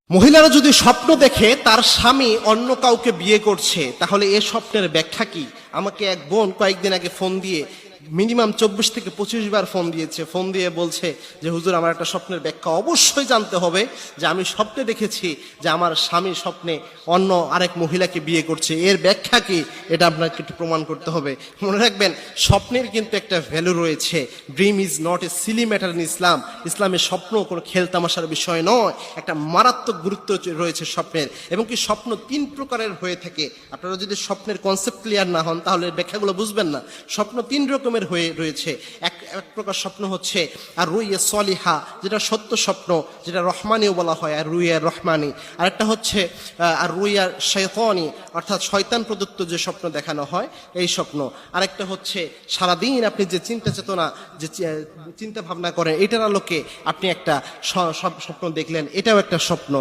মহিলারা যদি স্বপ্ন দেখে তার স্বামী অন্য কাউকে বিয়ে করছে, তাহলে এ স্বপ্নের ব্যাখ্যা কি? আমাকে এক বোন কয়েকদিন আগে ফোন দিয়ে মিনিমাম 24 থেকে 25 বার ফোন দিয়েছে। ফোন দিয়ে বলছে যে হুজুর, আমার একটা স্বপ্নের ব্যাখ্যা অবশ্যই জানতে হবে, যে আমি স্বপ্নে দেখেছি যে আমার স্বামী স্বপ্নে অন্য আরেক মহিলাকে বিয়ে করছে, এর ব্যাখ্যা কি? এটা আপনাকে একটু প্রমাণ করতে হবে। মনে রাখবেন, স্বপ্নের কিন্তু একটা ভ্যালু রয়েছে। Dream is not a silly matter in Islam. ইসলামের স্বপ্ন কোনো খেলতামাশার বিষয় নয়, একটা মারাত্মক গুরুত্ব রয়েছে স্বপ্নের। এবং কি স্বপ্ন 3 প্রকারের হয়ে থাকে। আপনারা যদি স্বপ্নের কনসেপ্ট ক্লিয়ার না হন তাহলে ব্যাখ্যাগুলো বুঝবেন না। স্বপ্ন 3 রকমের হয়ে রয়েছে। এক প্রকার স্বপ্ন হচ্ছে আর রুইয়া সলিহা, যেটা সত্য স্বপ্ন, যেটা রহমানিও বলা হয়, আর রুইয়া রহমানি। আরেকটা হচ্ছে আর রুইয়া শয়তানি, অর্থাৎ শয়তান প্রদত্ত যে স্বপ্ন দেখানো হয়, এই স্বপ্ন। আরেকটা হচ্ছে সারাদিন আপনি যে চিন্তা চেতনা, যে চিন্তা ভাবনা করেন, এটার আলোকে আপনি একটা স্বপ্ন দেখলেন, এটাও একটা স্বপ্ন।